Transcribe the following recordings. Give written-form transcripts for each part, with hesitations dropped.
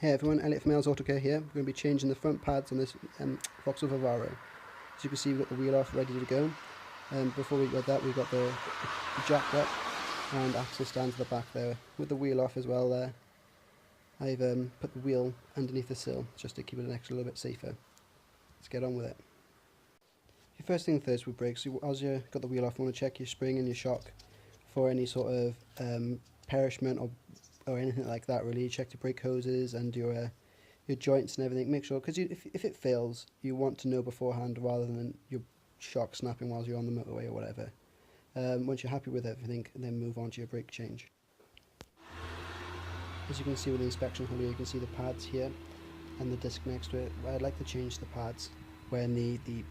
Hey everyone, Elliot from Auto Care here. We're going to be changing the front pads on this Vauxhall Vivaro. As you can see, we've got the wheel off ready to go. Before we got that, we've got the jack up and axle stand to the back there. With the wheel off as well there, I've put the wheel underneath the sill just to keep it an extra little bit safer. Let's get on with it. Your first thing first with brakes, as you've got the wheel off, you want to check your spring and your shock for any sort of perishment or anything like that. Really, you check the brake hoses and your joints and everything. Make sure, because if it fails, you want to know beforehand rather than your shock snapping while you're on the motorway or whatever. Once you're happy with everything, then move on to your brake change. As you can see with the inspection hole here, you can see the pads here and the disc next to it. I'd like to change the pads when the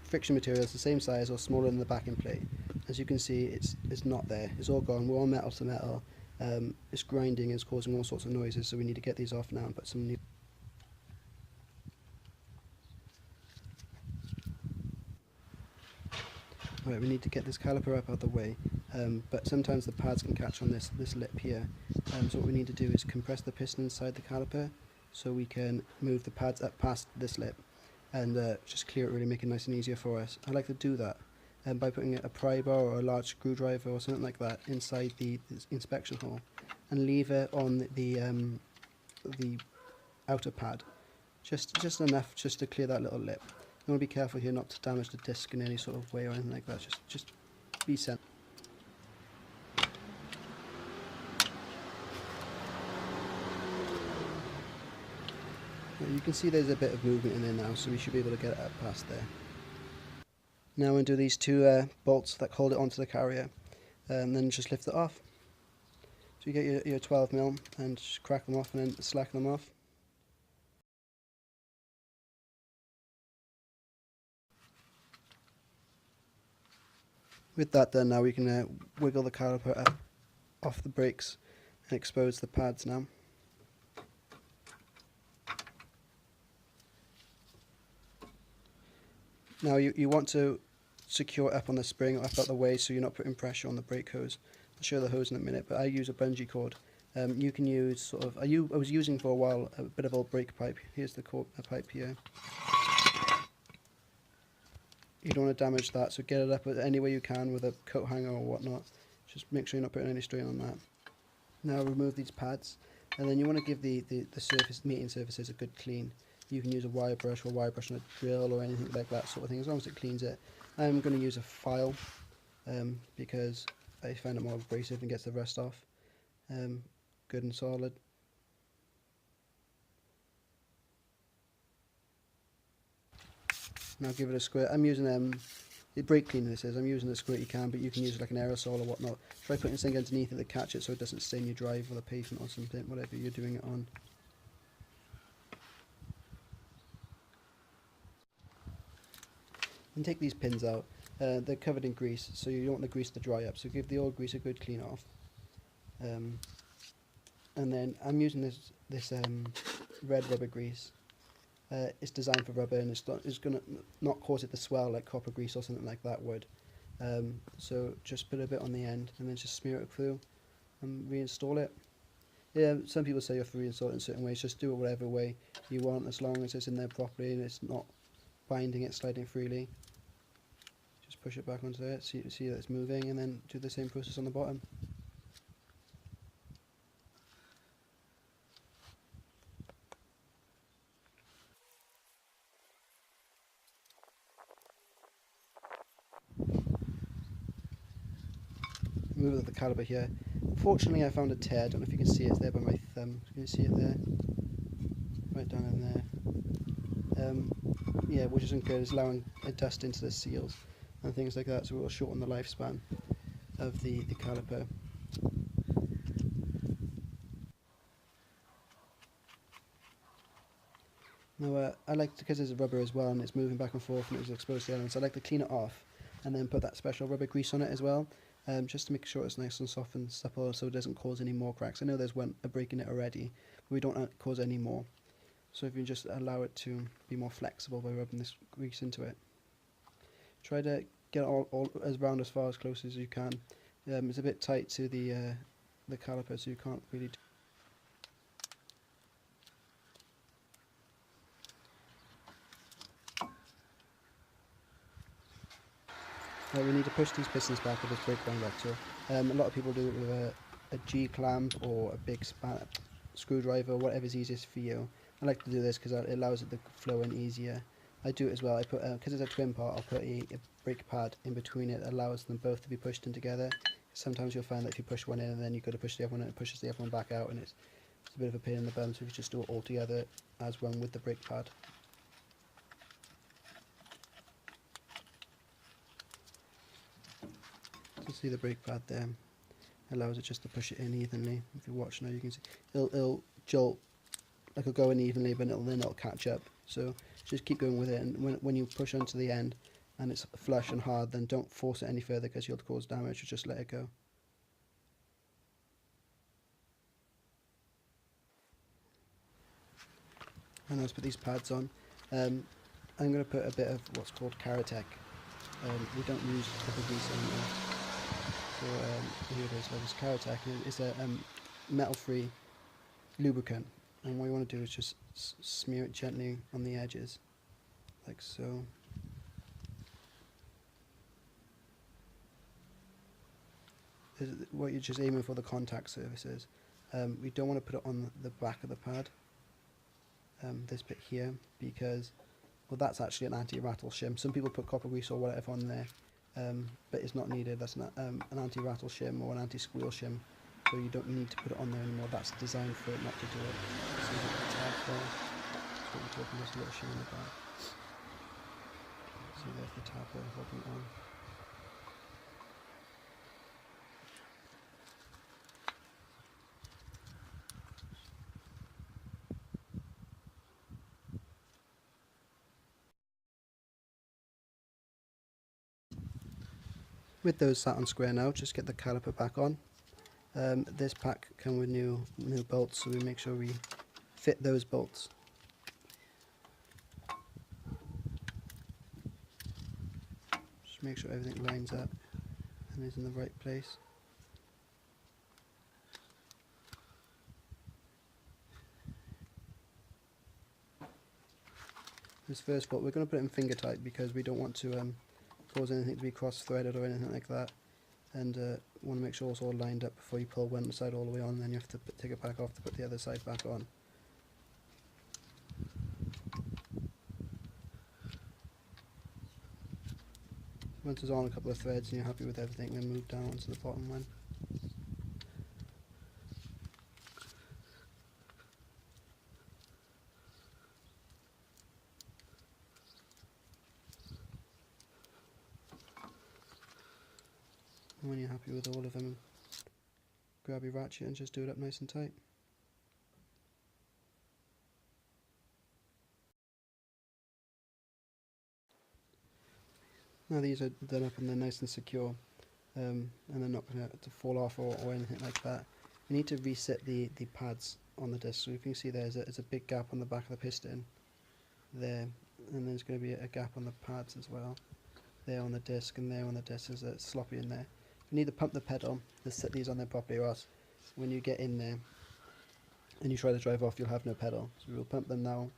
friction material is the same size or smaller than the backing plate. As you can see, it's not there. It's all gone. We're all metal to metal. It's grinding, it's causing all sorts of noises, so we need to get these off now and put some new. Alright, we need to get this caliper up out of the way, but sometimes the pads can catch on this lip here. So what we need to do is compress the piston inside the caliper so we can move the pads up past this lip and just clear it, really make it nice and easier for us. I like to do that by putting a pry bar or a large screwdriver or something like that inside the inspection hole and leave it on the outer pad, just enough just to clear that little lip. You want to be careful here not to damage the disc in any sort of way or anything like that. Just be sensible. You can see there's a bit of movement in there now, so we should be able to get it up past there. Now undo these two bolts that hold it onto the carrier, and then just lift it off. So you get your 12mm and just crack them off and then slacken them off. With that done, now we can wiggle the caliper up off the brakes and expose the pads now. Now you want to secure up on the spring or up out the way so you're not putting pressure on the brake hose. I'll show the hose in a minute, but I use a bungee cord. You can use sort of, I was using for a while a bit of old brake pipe. Here's the pipe here. You don't want to damage that, so get it up any way you can with a coat hanger or whatnot. Just make sure you're not putting any strain on that. Now remove these pads, and then you want to give the meeting surfaces a good clean. You can use a wire brush or wire brush on a drill or anything like that sort of thing, as long as it cleans it. I'm going to use a file because I find it more abrasive and gets the rust off. Good and solid. Now give it a squirt. I'm using the brake cleaner, this is. I'm using a squirt you can, but you can use like an aerosol or whatnot. Try putting something underneath it to catch it so it doesn't stain your drive or the pavement or something, whatever you're doing it on. And take these pins out. They're covered in grease, so you don't want the grease to dry up, so give the old grease a good clean off. And then I'm using this red rubber grease. It's designed for rubber, and it's going to not cause it to swell like copper grease or something like that would. So just put a bit on the end and then just smear it through and reinstall it. Yeah, some people say you have to reinstall it in certain ways. Just do it whatever way you want, as long as it's in there properly and it's not binding it, sliding freely. Just push it back onto it, see that it's moving, and then do the same process on the bottom. Move the caliper here. Fortunately, I found a tear. I don't know if you can see it. It's there by my thumb. Can you see it there? Right down in there. Yeah, which isn't good. It's allowing dust into the seals and things like that, so it will shorten the lifespan of the caliper. Now, I like, because there's a rubber as well and it's moving back and forth and it's exposed to the elements, I like to clean it off and then put that special rubber grease on it as well, just to make sure it's nice and soft and supple so it doesn't cause any more cracks. I know there's a break in it already, but we don't want to cause any more. So if you just allow it to be more flexible by rubbing this grease into it. Try to get it all as round as far as close as you can. It's a bit tight to the caliper, so you can't really We need to push these pistons back with this brake round rector. A lot of people do it with a G-clamp or a big screwdriver, whatever's easiest for you. I like to do this because it allows it to flow in easier. I do it as well. I put, because it's a twin part, I'll put a brake pad in between it. It allows them both to be pushed in together. Sometimes you'll find that if you push one in and then you've got to push the other one, and it pushes the other one back out, and it's a bit of a pain in the bum. So if you just do it all together as one with the brake pad. You see the brake pad there allows it just to push it in evenly. If you watch now, you can see it'll jolt, like it'll go in evenly, but then it'll catch up. So just keep going with it, and when you push onto the end and it's flush and hard, then don't force it any further because you'll cause damage. Just let it go. And let's put these pads on. I'm going to put a bit of what's called Caratech. We don't use copper grease anymore. So here it is. So this Caratech is a metal-free lubricant, and what you want to do is just smear it gently on the edges, like so. What you're just aiming for the contact surfaces. We don't want to put it on the back of the pad, this bit here, because well, that's actually an anti-rattle shim. Some people put copper grease or whatever on there, but it's not needed. That's an anti-rattle shim or an anti-squeal shim, so you don't need to put it on there anymore. That's designed for it not to do it. So the tab there, that's what we're talking, there's a little shim in the back. See, there's the tab there holding it on. With those sat on square now, just get the caliper back on. This pack comes with new bolts, so we make sure we fit those bolts. Just make sure everything lines up and is in the right place. This first bolt, we're going to put it in finger tight because we don't want to cause anything to be cross-threaded or anything like that, and want to make sure it's all lined up before you pull one side all the way on, and then you have to take it back off to put the other side back on. Once it's on a couple of threads and you're happy with everything, then move down onto the bottom one. And when you're happy with all of them, grab your ratchet and just do it up nice and tight. Now these are done up and they're nice and secure, and they're not going to fall off or anything like that. You need to reset the pads on the disc. So you can see there's a big gap on the back of the piston there, and there's going to be a gap on the pads as well, there on the disc, and there on the disc. There's a sloppy in there. You need to pump the pedal to set these on there properly, or else when you get in there and you try to drive off, you'll have no pedal. So we'll pump them now,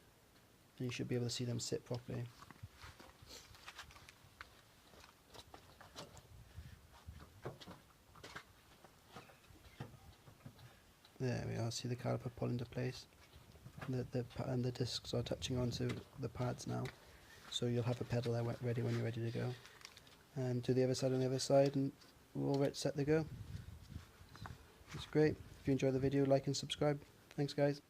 and you should be able to see them sit properly. There we are. See the caliper pull into place. And the discs are touching onto the pads now, so you'll have a pedal there ready when you're ready to go. And do the other side on the other side, and we're all set to go. It's great. If you enjoyed the video, like and subscribe. Thanks guys.